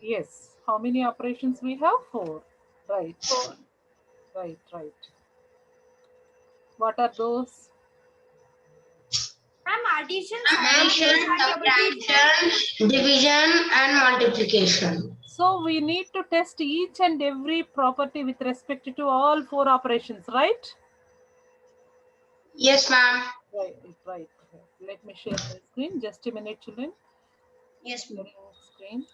Yes. How many operations we have? 4. Right. 4. Right. What are those? Ma'am, addition, Addition, subtraction, division, and multiplication. So we need to test each and every property with respect to all 4 operations, right? Yes, ma'am. Right. Let me share my screen. Just a minute, children. Yes, ma'am. Screen.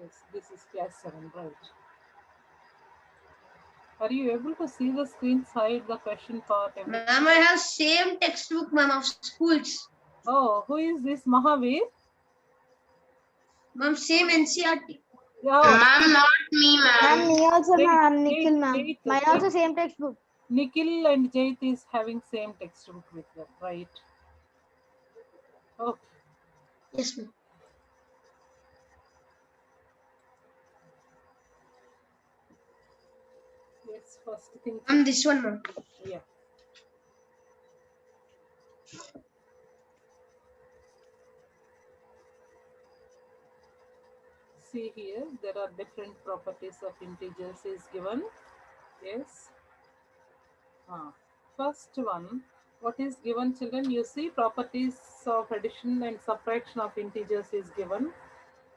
Yes, this is class 7, right? Are you able to see the screen side, the question part? Ma'am, I have same textbook, ma'am, of schools. Oh, who is this Mahavir? Ma'am, same NCRT. Yeah. Ma'am, not me, Ma'am, ma'am. me also, Jait, ma'am. Nikhil, ma'am. Jait, Mine Jait. also same textbook. Nikhil and Jait is having same textbook with them, right? Okay. Yes, ma'am. Yes, first thing. Ma'am, this one, ma'am. Yeah. See here, there are different properties of integers is given. Yes. First one, what is given, children? You see properties of addition and subtraction of integers is given.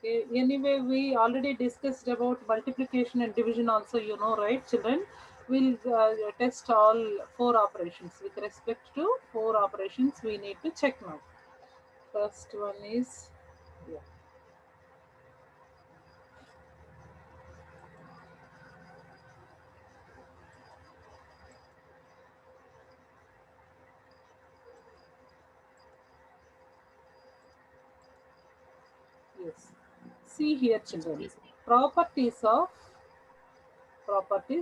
Anyway, we already discussed about multiplication and division also, you know, right, children? We'll test all 4 operations. With respect to 4 operations, we need to check now. First one is, yeah. Yes. See here, children. Properties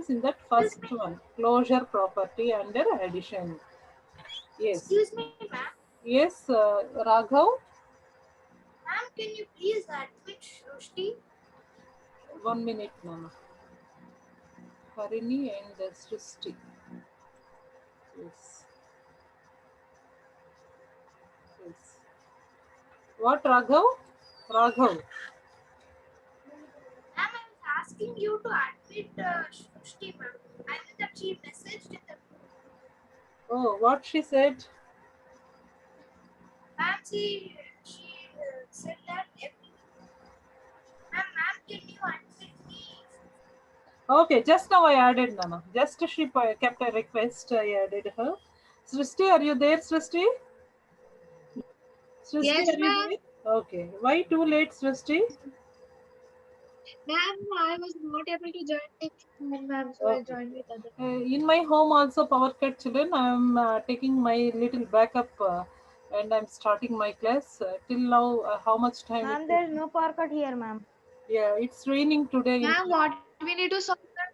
in that first one, closure property under addition. Yes. Excuse me, ma'am. Yes, Raghav. Ma'am, can you please admit Shruti? 1 minute, Mama. Harini and Srishti. Yes. Yes. What, Raghav? Raghav. Ma'am, I was asking you to admit Shruti, ma'am. I know that she messaged in the group. Oh, what she said? Ma'am, she said that every. Ma'am, can you admit me? Okay, just now I added Nana. Just she kept a request, I added her. Srishti, are you there, Srishti? Srishti, Yes, are you ma'am. there? Okay. Why too late, Srishti? Ma'am, I was not able to join the meeting, ma'am, so I Okay. joined with other. In my home also power cut, children. I'm taking my little backup and I'm starting my class. Till now, how much time it Ma'am, took? there is no power cut here, ma'am. Yeah, it's raining today. Ma'am, what we need to solve that?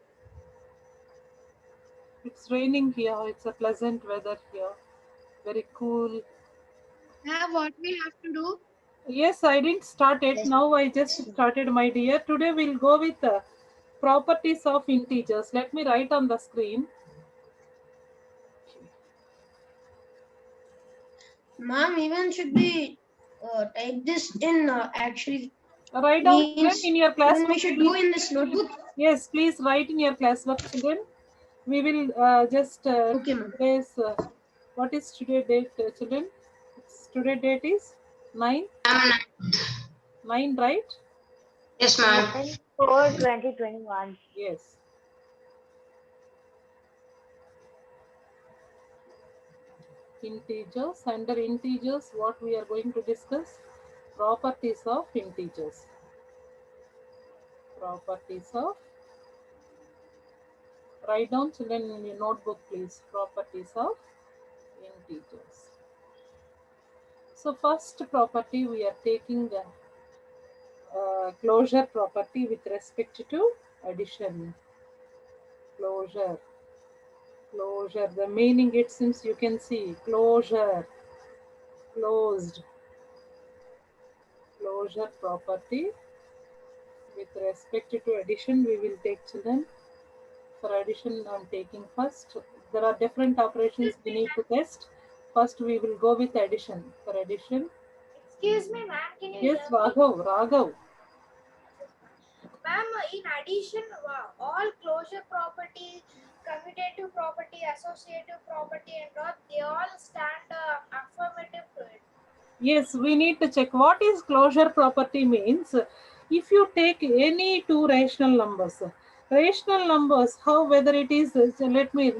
It's raining here. It's a pleasant weather here. Very cool. Ma'am, what we have to do? Yes, I didn't start it. Now I just started, my dear. Today we'll go with properties of integers. Let me write on the screen. Ma'am, even should we type this in actually Write down, children, means in your class even we book. should do in this notebook. Yes, please write in your class work, children. We will just Okay, ma'am. today's what is today date, children? Today date is 9, 9, right? Yes, ma'am. 9/4/2021. Yes. Integers. Under integers, what we are going to discuss? Properties of integers. Properties of. Write down, children, in your notebook, please. Properties of integers. So first property we are taking closure property with respect to addition. Closure. Closure. The meaning it seems you can see. Closure. Closed. Closure property. With respect to addition, we will take children. For addition, I'm taking first. There are different operations we need to test. First, we will go with addition. For addition, Excuse me, ma'am. Can you yes, hear me? Raghav. Ma'am, in addition, all closure property, commutative property, associative property, and all, they all stand affirmative to it. Yes, we need to check what is closure property means. If you take any two rational numbers, how whether it is, let me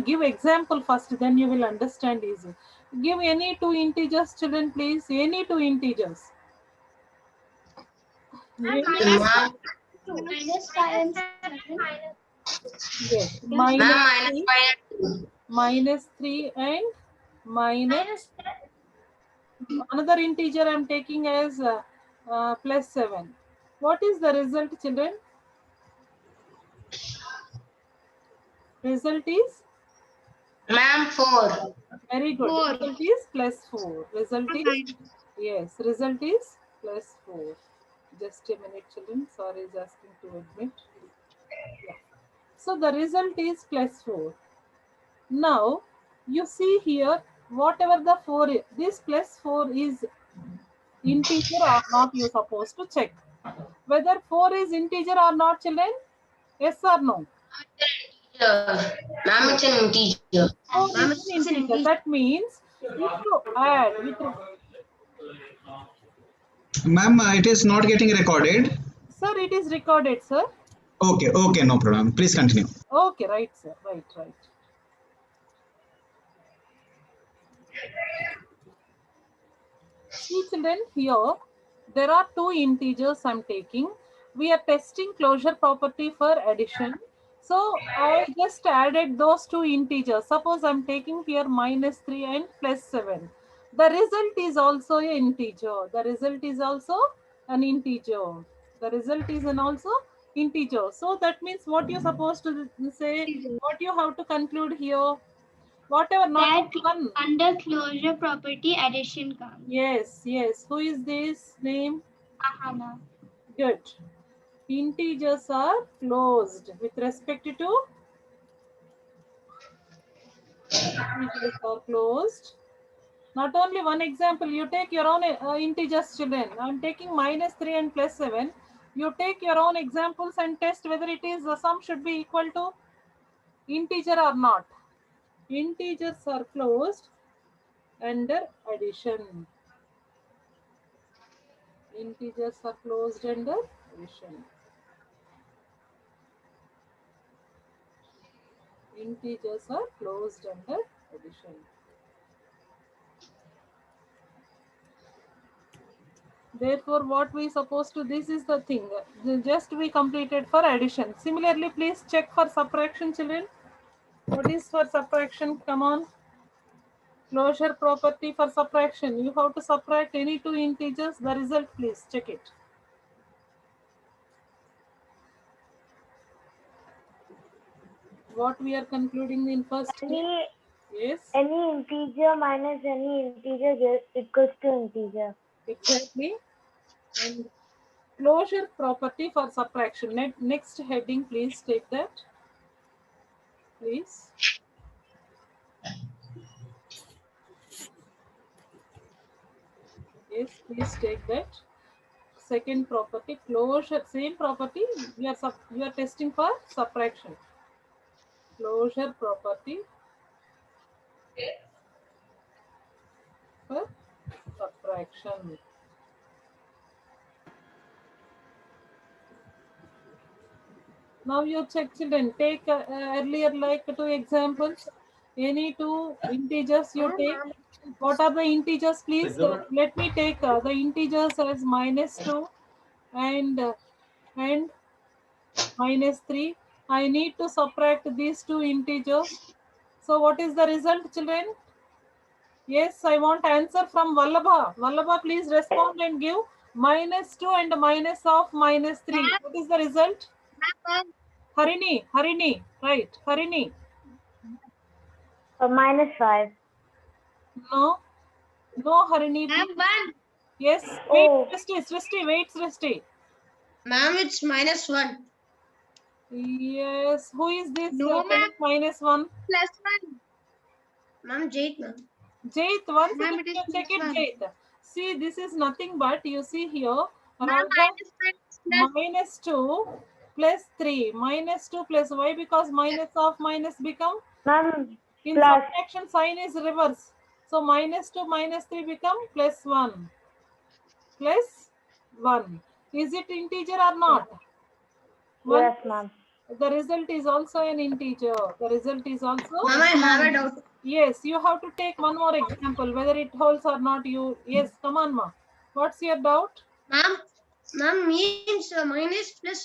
give example first, then you will understand easy. Give any two integers, children, please. Any two integers. And Any- minus Minus 5 and 7. Yes, minus minus Ma'am, 3, -5 and 2. -3 and minus minus 10. another integer I'm taking as plus 7. What is the result, children? Result is Ma'am, 4. very good. 4. Result is plus 4. Result is, yes, result is plus 4. Just a minute, children. Sorry, is asking to admit. Yeah. So the result is plus 4. Now you see here, whatever the 4 is, this plus 4 is integer or not, you supposed to check whether 4 is integer or not, children. Yes or no? Ma'am, it's an integer. 4 Ma'am, is it's an an integer. That means if you add with, Ma'am, it is not getting recorded. sir, it is recorded, sir. Okay, okay, no problem. Please continue. Okay, right, sir. Right. See, children, here there are two integers I'm taking. We are testing closure property for addition. So I just added those two integers. Suppose I'm taking here -3 and plus 7. The result is also an integer. The result is also an integer. The result is an also integer. So that means what you're supposed to say, what you have to conclude here, whatever not That one. under closure property addition comes. Yes. Who is this name? Ahana. Good. Integers are closed with respect to integers are closed. Not only one example, you take your own integers, children. I'm taking -3 and plus 7. You take your own examples and test whether it is the sum should be equal to integer or not. Integers are closed under addition. Integers are closed under addition. Integers are closed under addition. Therefore, what we supposed to, this is the thing, just we completed for addition. Similarly, please check for subtraction, children. What is for subtraction? Come on. Closure property for subtraction. You have to subtract any two integers. The result, please check it. What we are concluding in first? Yes. Any integer minus any integer just equals to integer. Exactly. And closure property for subtraction. Next heading, please take that. Please. Yes, please take that. Second property, closure, same property, you are testing for subtraction. Closure property for subtraction. Now you check, children, take earlier like two examples. Any two integers you take. What are the integers, please? Let me take the integers as -2 and -3. I need to subtract these two integers. So what is the result, children? Yes, I want answer from Vallabha. Vallabha, please respond and give -2 and minus of -3. What is the result? Harini, right? Harini. -5. No, Harini. Ma'am, Please. 1. Yes. Oh. Wait, Srishti. Wait, Srishti. Ma'am, it's -1. Yes. Who is this? No, ma'am. -1. +1. Ma'am, Jait, ma'am. Jait, one Ma'am, second. it is You check it, +1. Jait. See, this is nothing but you see here. Ma'am, -2 plus 3. -2 plus y because minus of minus become. Ma'am, In plus. subtraction sign is reverse. So -2 -3 become +1. +1. Is it integer or not? Yes, ma'am. The result is also an integer. The result is also. Ma'am, I have a doubt. Yes, you have to take one more example, whether it holds or not. Yes, come on, ma. What's your doubt? Ma'am means minus is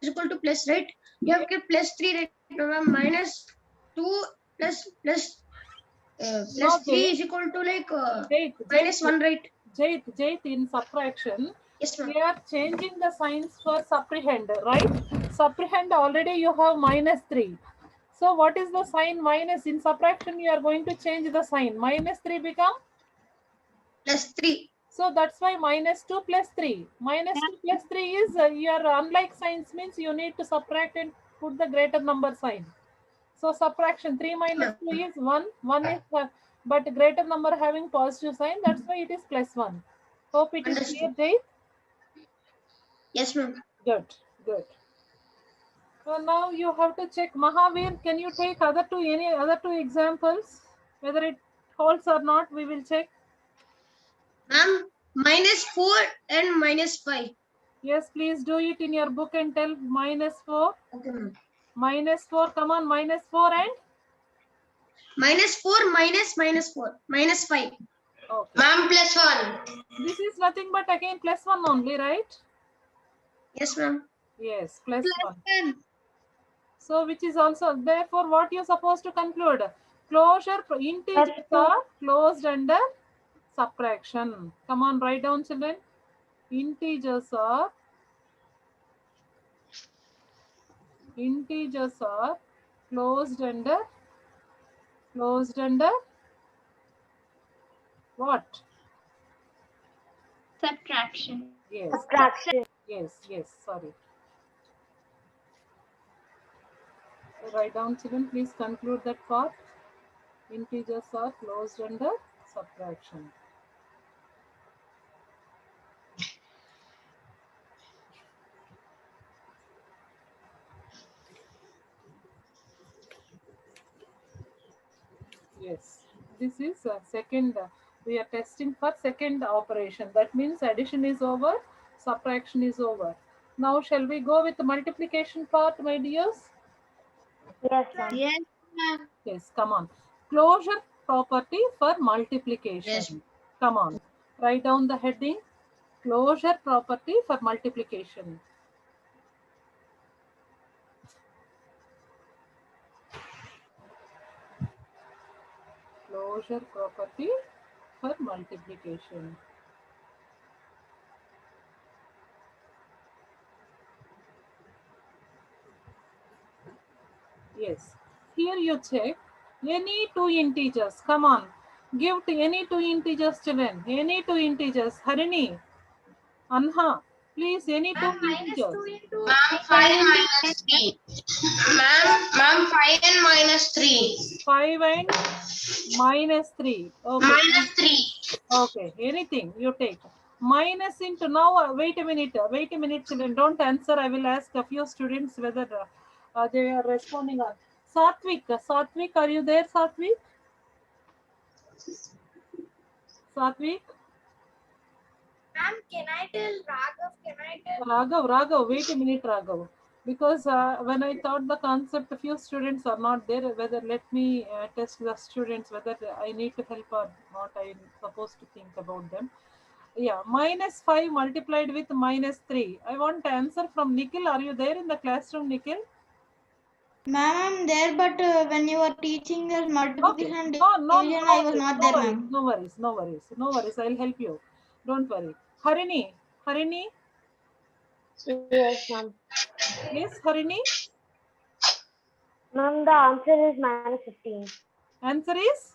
equal to plus, right? You have kept +3, right? No, ma'am, -2 plus No, 3 is equal to like -1, right? Jait, in subtraction, Yes, ma'am. we are changing the signs for supprehend, right? Supprehend already you have -3. So what is the sign minus? In subtraction, you are going to change the sign. -3 become? +3. So that's why -2 plus 3. -2 plus 3 is your unlike signs means you need to subtract and put the greater number sign. So subtraction 3 minus 2 is 1. 1 is but greater number having positive sign. That's why it is +1. Hope it is clear, Understood. Jay. Yes, ma'am. Good. So now you have to check. Mahavir, can you take any other two examples? Whether it holds or not, we will check. Ma'am, -4 and -5. Yes, please do it in your book and tell -4. Okay, ma'am. -4, come on, -4 and? -4 -4 -5. Okay. Ma'am, +1. This is nothing but again +1 only, right? Yes, ma'am. Yes, +1. So which is also, therefore what you're supposed to conclude? Closure integers are closed under subtraction. Come on, write down, children. Integers are closed under what? Subtraction. Yes. Subtraction. Yes, sorry. So write down, children, please conclude that part. Integers are closed under subtraction. Yes, this is second. We are testing for second operation. That means addition is over, subtraction is over. Now shall we go with the multiplication part, my dears? Yes, ma'am. Yes, ma'am. Yes, come on. Closure property for multiplication. Yes. Come on. Write down the heading. Closure property for multiplication. Closure property for multiplication. Yes. Here you check any two integers. Come on. Give to any two integers, children. Any two integers. Harini, Anha, please, any two integers. -2 into Ma'am, 5 minus 3. Ma'am, 5 and -3. 5 and -3. Okay. -3. Okay. Anything you take. Minus into now. Wait a minute, children. Don't answer. I will ask a few students whether they are responding. Satvik, are you there, Satvik? Ma'am, can I tell Raghav? Raghav, wait a minute, Raghav. Because when I taught the concept, a few students are not there. Whether let me test the students whether I need to help or not. I'm supposed to think about them. Yeah, -5 multiplied with -3. I want answer from Nikhil. Are you there in the classroom, Nikhil? Ma'am, I'm there, but when you were teaching us multiplication and No, division, I was not there, ma'am. No worries. I'll help you. Don't worry. Harini. Yes, ma'am. Yes, Harini. Ma'am, the answer is minus 15. Answer is?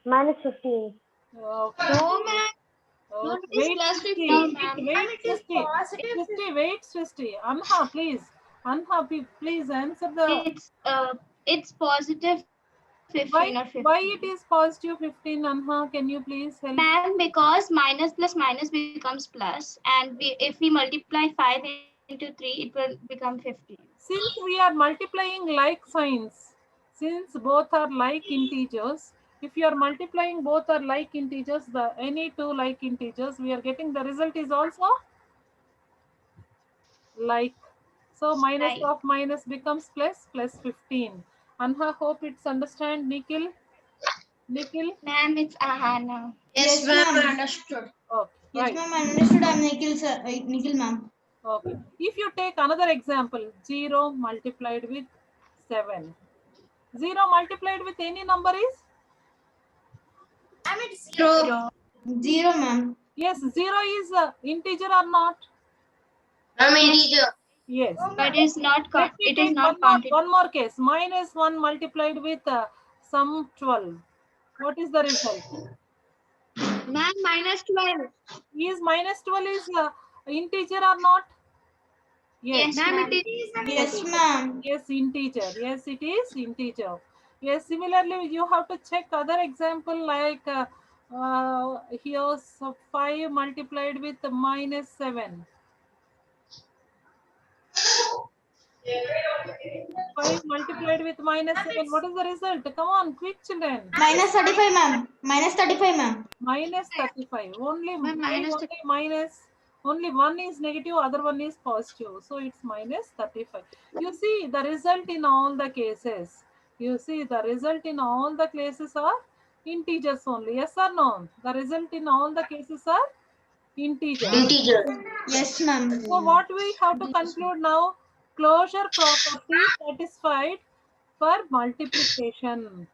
Minus 15. Okay. No, ma'am. Oh, it is wait, plus Srishti, 15, wait, ma'am. wait, Ma'am, it is Srishti. positive Srishti, wait, Srishti. Anha, please. Anha, please answer the. It's positive 15 or Why 15. it is positive 15, Anha? Can you please help? Ma'am, because minus plus minus becomes plus, and if we multiply 5 into 3, it will become 15. Since we are multiplying like signs, since both are like integers, if you are multiplying both are like integers, the any two like integers, we are getting the result is also like. So minus Right. of minus becomes plus 15. Anha, hope it's understand. Nikhil? Ma'am, it's Ahana. Yes, ma'am. Understood. Okay, Yes, right. ma'am. Understood. I'm Nikhil, sir. Nikhil, ma'am. Okay. If you take another example, 0 multiplied with 7. 0 multiplied with any number is? Ma'am, it's 0. Zero, ma'am. Yes, 0 is integer or not? Ma'am, integer. Yes. But it's not Let me it is take not counted. one more case. Minus 1 multiplied with some 12. What is the result? Ma'am, minus 12. Is minus 12 is integer or not? Yes. Ma'am, it is. Yes, ma'am. Yes, integer. Yes, it is integer. Yes, similarly, you have to check other example like here, so 5 multiplied with minus 7. 5 multiplied with minus 7. What is the result? Come on, quick children. Minus 35, ma'am. Minus 35, ma'am. Minus 35. Only, minus only minus. Only one is negative, other one is positive. So it's minus 35. You see the result in all the cases. You see the result in all the cases are integers only. Yes or no? The result in all the cases are integers. Integer. Yes, ma'am. So what we have to conclude now? Closure property satisfied for multiplication.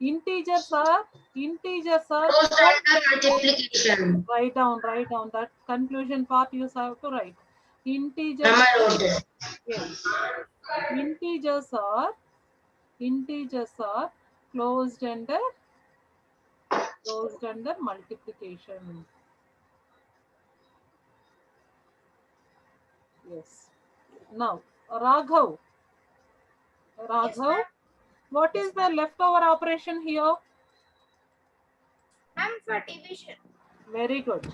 Integers are Closed under multiplication. write down that conclusion part you have to write. Integers, Ma'am, I wrote it. yes. Integers are closed under multiplication. Yes. Now Raghav, what is the leftover operation here? Ma'am, for division. Very good.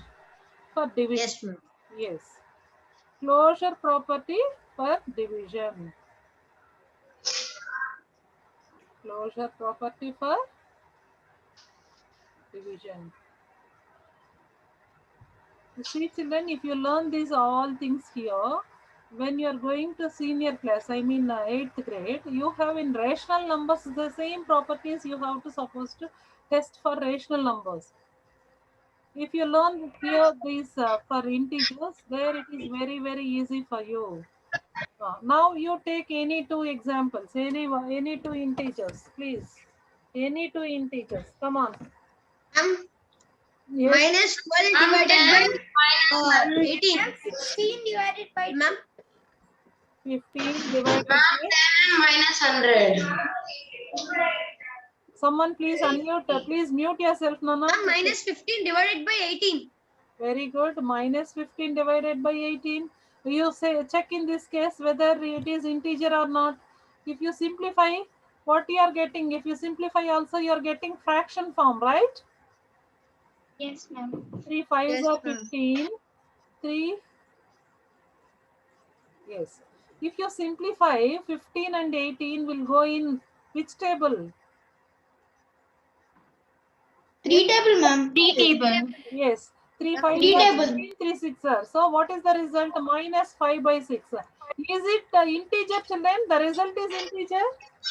For division. Yes, ma'am. Yes. Closure property for division. Closure property for division. You see, children, if you learn these all things here, when you are going to senior class, I mean 8th grade, you have in rational numbers the same properties you have to supposed to test for rational numbers. If you learn here these for integers, there it is very, very easy for you. Now you take any two examples, any two integers, please. Any two integers. Come on. Yes. Minus 12 divided by 18. Ma'am, 16 divided by 2. 15 divided Ma'am, by. 10 minus 100. Someone please unmute. Please mute yourself, Nana. Minus 15 divided by 18. Very good. Minus 15 divided by 18. You say check in this case whether it is integer or not. If you simplify, what you are getting? If you simplify also, you are getting fraction form, right? Yes, ma'am. 3 5s Yes, are ma'am. 15. 3. Yes. If you simplify, 15 and 18 will go in which table? 3 table, ma'am. 3 table. Yes. 3 5 3 are table. 15, 3 6 are. So what is the result? Minus 5 by 6. Is it integer, children? The result is integer?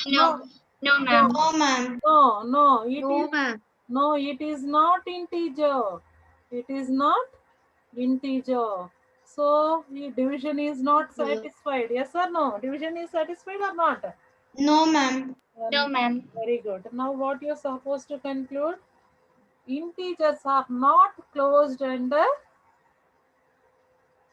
No. No, ma'am. No, ma'am. No. ma'am. No, it is not integer. It is not integer. So the division is not satisfied. Yes or no? Division is satisfied or not? No, ma'am. No, ma'am. Very good. Now what you're supposed to conclude? Integers are not closed under.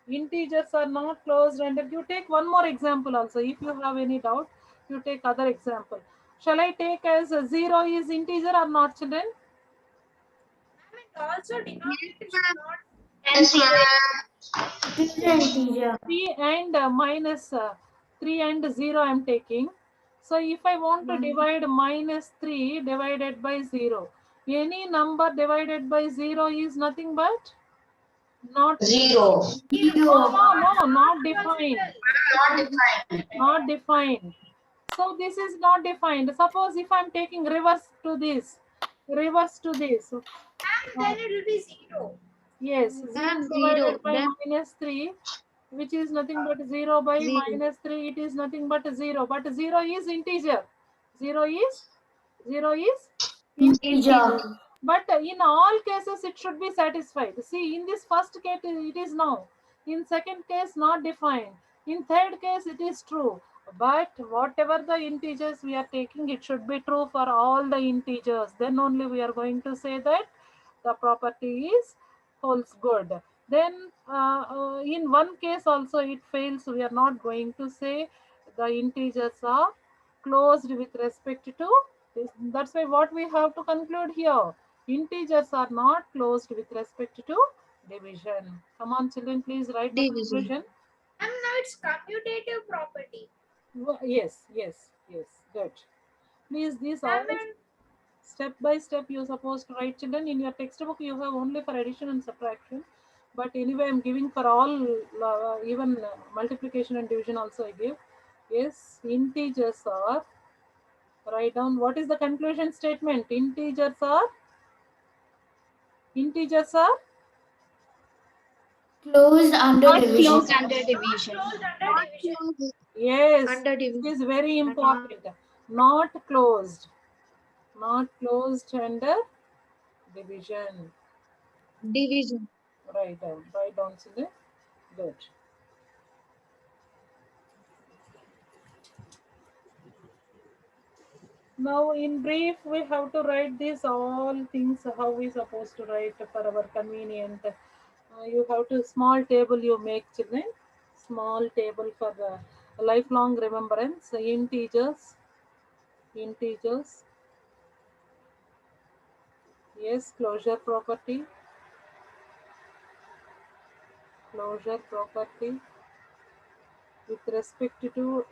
Integers are not closed under. You take one more example also if you have any doubt. You take other example. Shall I take as 0 is integer or not, children? And also denominator should not. Yes, ma'am. It is an integer. 3 and minus 3 and 0 I am taking. So if I want to divide minus 3 divided by 0, any number divided by 0 is nothing but not Zero. no, not defined. Not defined. Not defined. So this is not defined. Suppose if I'm taking reverse to this. And then it will be 0. Yes, 0 divided by minus 3, which is nothing but 0 by minus 3, it is nothing but 0. But 0 is integer. 0 is Integer. But in all cases, it should be satisfied. See, in this first case, it is no. In second case, not defined. In third case, it is true. But whatever the integers we are taking, it should be true for all the integers. Then only we are going to say that the property is holds good. Then in one case also it fails. We are not going to say the integers are closed with respect to this. That's why what we have to conclude here. Integers are not closed with respect to division. Come on, children, please write the conclusion. And now it's commutative property. Yes, good. Please, these all And step by step you're supposed to write, children. In your textbook, you have only for addition and subtraction. But anyway, I'm giving for all, even multiplication and division also I give. Yes, integers are, write down what is the conclusion statement. Integers are Closed under division. Closed under division. closed under division. yes, Under this division. is very important. Not closed under division. Division. Write down, children. Good. Now, in brief, we have to write these all things how we supposed to write for our convenient. You have to small table you make, children. Small table for lifelong remembrance. Integers. Yes, closure property. With respect to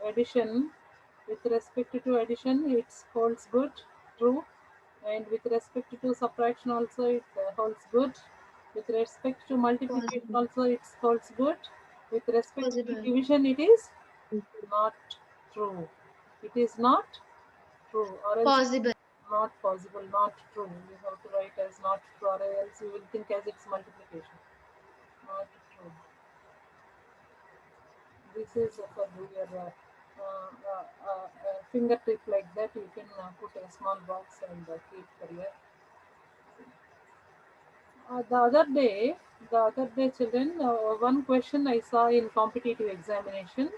addition, it holds good, true. And with respect to subtraction also it holds good. With respect to multiplication also it holds good. With respect to division it is not true. It is not true, or else Possible. not possible, not true. You have to write as not true, or else you will think as it's multiplication. Not true. This is for your fingertip like that. You can put a small box and keep for your. The other day, children, one question I saw in competitive examination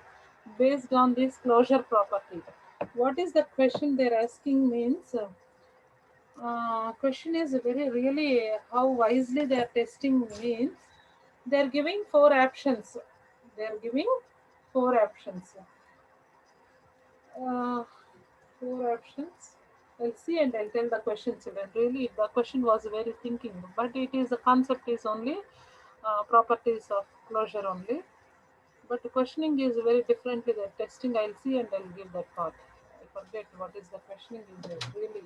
based on this closure property. What is the question they're asking means? Question is very really how wisely they are testing means they're giving four options. Uh, Four options. I'll see and I'll tell the question, children. Really, the question was very thinking, but it is the concept is only properties of closure only. But the questioning is very differently. The testing I'll see and I'll give that part. I forget what is the questioning is a really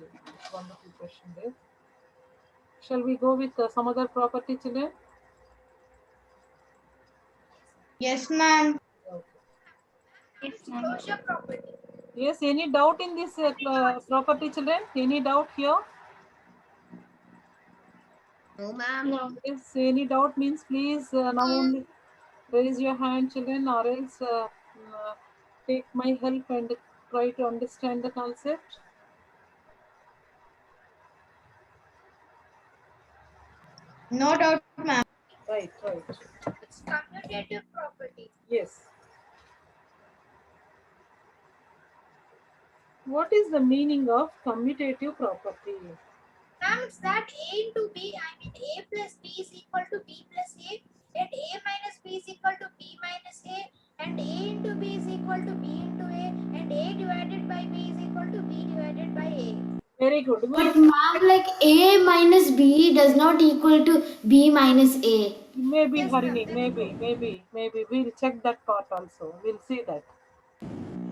wonderful question there. Shall we go with some other property, children? Yes, ma'am. Okay. Closure property. Yes, any doubt in this property, children? Any doubt here? No, ma'am. Yes, any doubt means please now only raise your hand, children, or else take my help and try to understand the concept. No doubt, ma'am. Right. It's commutative property. Yes. What is the meaning of commutative property? Now it's that A into B, I mean A plus B is equal to B plus A, and A minus B is equal to B minus A, and A into B is equal to B into A, and that A divided by B is equal to B divided by A. Very good. But ma'am, like A minus B does not equal to B minus A. Maybe, Yes, Harini, ma'am, that's maybe. We'll check that part also. We'll see that.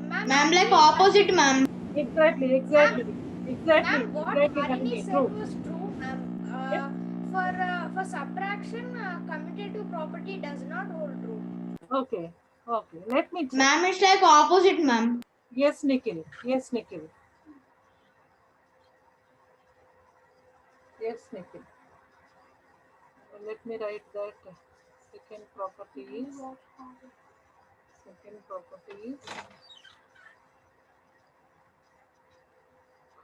Ma'am, like opposite, ma'am. Exactly, Ma'am, what Harini Harini. said True. was true, ma'am. Yes. For subtraction, commutative property does not hold true. Okay. Let me check. Ma'am, it's like opposite, ma'am. Yes, Nikhil. Yes, Nikhil. Let me write that. Second property is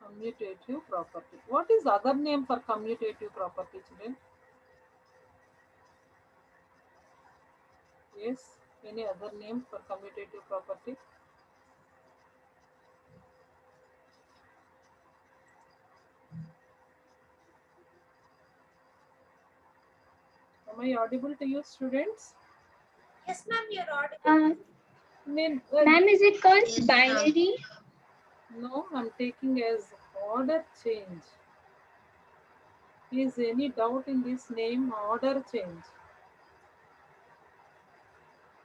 commutative property. What is other name for commutative property, children? Yes, any other name for commutative property? Am I audible to you, students? Yes, ma'am, you're audible. Ma'am, is it called binary? No, I'm taking as order change. Is any doubt in this name? Order change.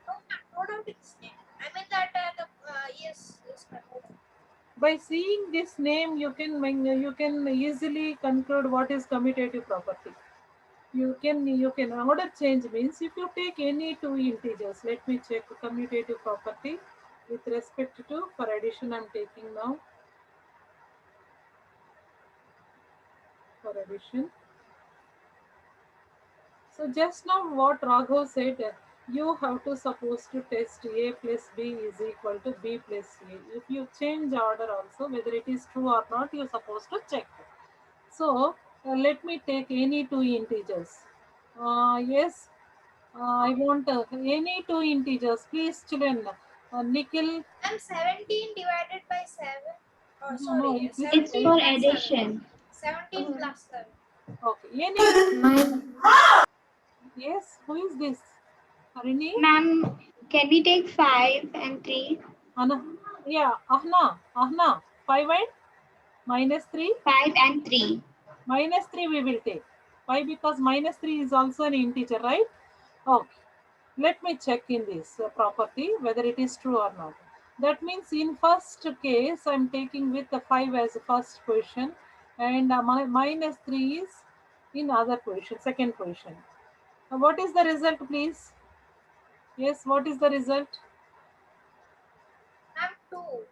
No doubt it's name. I mean that yes, ma'am. By seeing this name, you can easily conclude what is commutative property. You can order change means if you take any two integers. Let me check commutative property with respect to, for addition I'm taking now. For addition. So just now what Raghav said, you have to suppose to test A plus B is equal to B plus A. If you change order also, whether it is true or not, you're supposed to check. So let me take any two integers. Yes, I want any two integers. Please, children. Nikhil. And 17 divided by 7. Oh, No, sorry. it's 17 for plus addition. 7. 17 plus 7. Okay. Any. Ma'am, Yes. Who is this? Harini. Ma'am, can we take 5 and 3? Anna. Yeah. Ahna. 5 and minus 3. 5 and 3. Minus 3 we will take. Why? Because minus 3 is also an integer, right? Okay. Let me check in this property whether it is true or not. That means in first case, I'm taking with the 5 as the first position and minus 3 is in other position, second position. What is the result, please? Yes, what is the result? Ma'am, 2.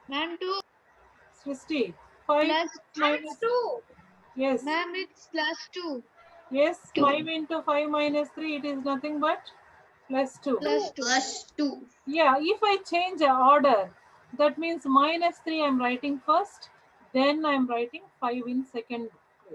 Ma'am, 2 Srishti, 5 plus Ma'am, minus, it's 2. yes, ma'am, it's plus 2. yes, 2. 5 into 5 minus 3, it is nothing but plus 2. Plus 2. Plus 2. Yeah, if I change the order, that means minus 3 I'm writing first, then I'm writing 5 in second place.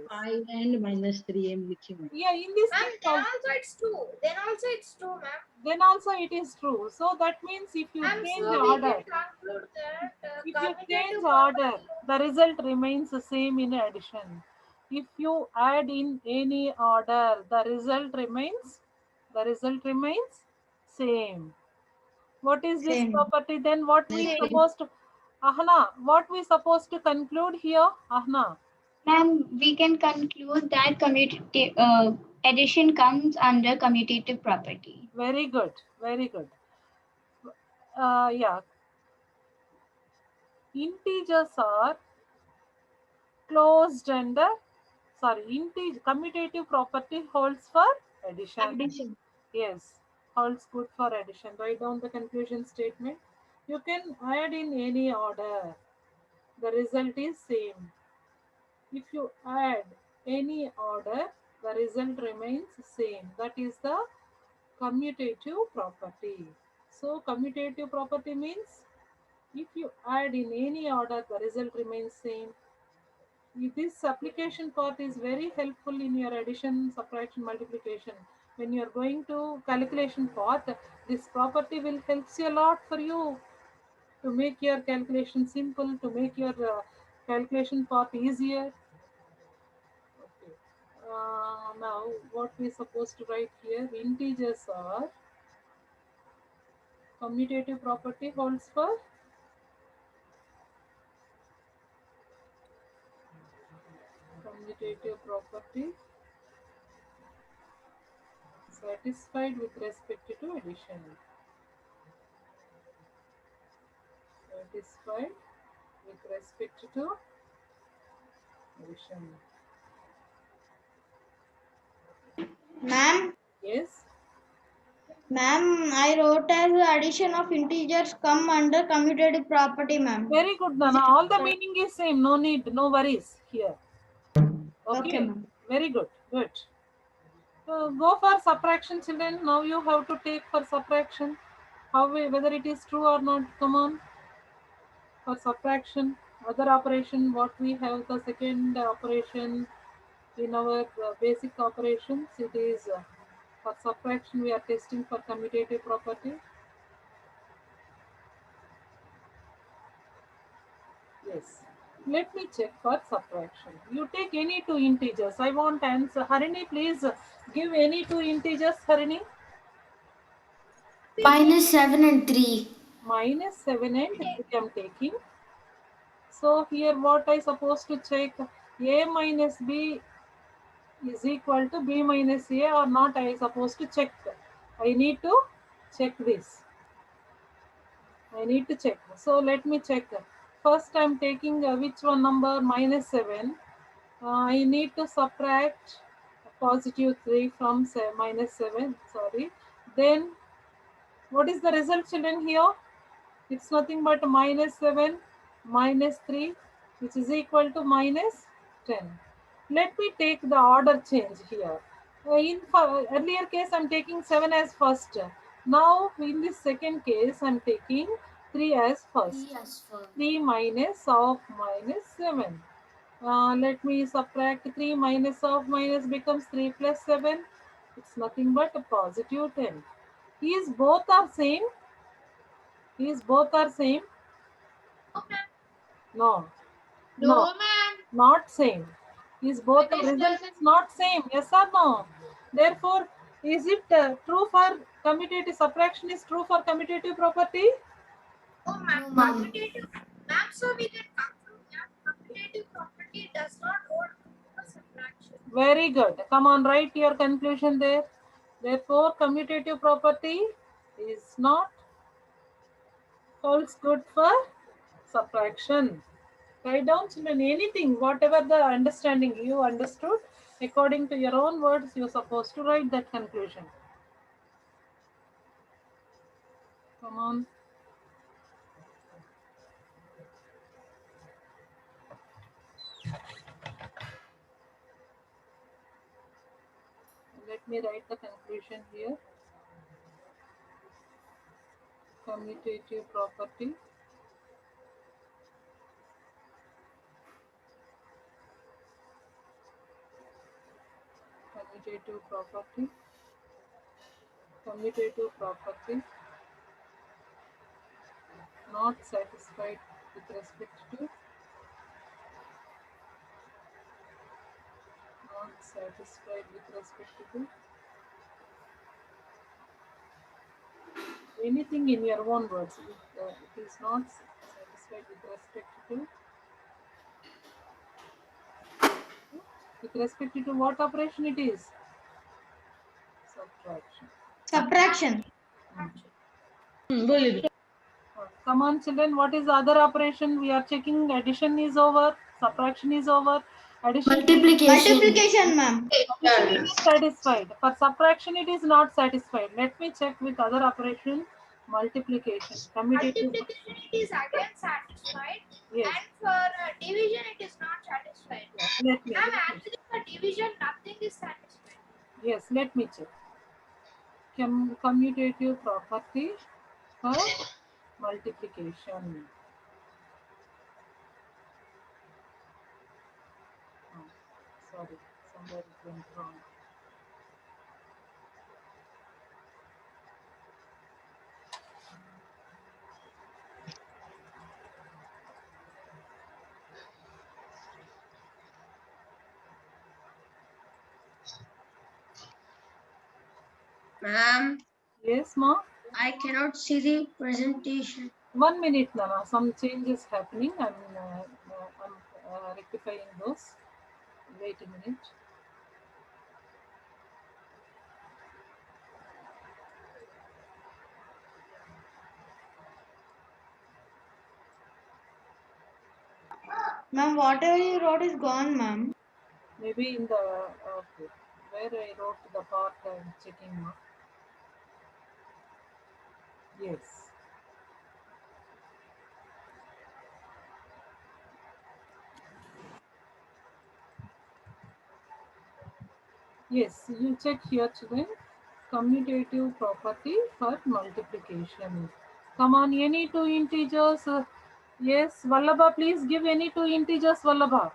5 and minus 3 I'm liking. Yeah, in this Ma'am, case then also, also it's 2. Then also it's 2, ma'am. then also it is true. So that means if you Ma'am, change so the we order, can conclude that if you commutative change property. order, the result remains the same in addition. If you add in any order, the result remains same. What is this Same. property? Then what we Same. supposed to, Ahna, what we supposed to conclude here, Ahna? Ma'am, we can conclude that commutative addition comes under commutative property. Very good. Yeah, integers are closed and commutative property holds for addition. Addition. Yes, holds good for addition. Write down the conclusion statement. You can add in any order. The result is same. If you add any order, the result remains same. That is the commutative property. So commutative property means if you add in any order, the result remains same. This application part is very helpful in your addition, subtraction, multiplication. When you are going to calculation part, this property will help you a lot for you to make your calculation simple, to make your calculation part easier. Okay. Now, what we supposed to write here? Integers are commutative property holds for Commutative property satisfied with respect to addition. Satisfied with respect to addition. Ma'am, Yes. I wrote as addition of integers come under commutative property, ma'am. Very good, Nana. All the meaning is same. No need, no worries here. Okay. ma'am. Very good. Good. Go for subtraction, children. Now you have to take for subtraction. Whether it is true or not. Come on. For subtraction, other operation, what we have the second operation in our basic operations. It is for subtraction we are testing for commutative property. Yes. Let me check for subtraction. You take any two integers. I want answer. Harini, please give any two integers, Harini. -7 and 3. -7 and 3 I am taking. So here what I supposed to check, a minus b is equal to b minus a or not. I supposed to check. I need to check this. I need to check. So let me check. First I am taking which one number, -7. I need to subtract +3 from -7. Sorry. Then what is the result, children, here? It's nothing but -7 -3, which is equal to -10. Let me take the order change here. In earlier case, I'm taking 7 as first. Now, in this second case, I'm taking 3 as first. 3 minus of -7. Let me subtract 3 minus of minus becomes 3 plus 7. It's nothing but a +10. These both are same. These both are same. No. No, ma'am. Not same. Is both the It is result doesn't- is not same? Yes or no? Therefore, is it true for commutative subtraction? Is true for commutative property? Oh, ma'am. No, ma'am. Ma'am, so we can conclude that commutative property does not hold true for subtraction. Very good. Come on, write your conclusion there. Therefore, commutative property is not holds good for subtraction. Write down, children, anything, whatever the understanding you understood, according to your own words, you're supposed to write that conclusion. Come on. Let me write the conclusion here. Commutative property not satisfied with respect to anything in your own words. It is not satisfied with respect to what operation it is? Subtraction. Come on, children. What is the other operation? We are checking. Addition is over. Subtraction is over. Addition. Multiplication, ma'am. Addition is satisfied. For subtraction, it is not satisfied. Let me check with other operation. Multiplication. Commutative. Multiplication, it is again satisfied. Yes. And for division, it is not satisfied. Let me. Ma'am, actually for division, nothing is satisfied. Yes, let me check. Commutative property for multiplication. Oh, sorry, somewhere it went wrong. Ma'am, Yes, ma. I cannot see the presentation. 1 minute, Nana. Some changes happening. I'm rectifying those. Wait a minute. Ma'am, whatever you wrote is gone, ma'am. Maybe in the okay, where I wrote the part I'm checking now. Yes. Yes, you check here children. Commutative property for multiplication. Come on, any two integers. Yes, Vallabha, please give any two integers, Vallabha.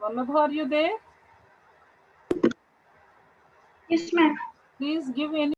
Vallabha, are you there? Yes, ma'am. Please give any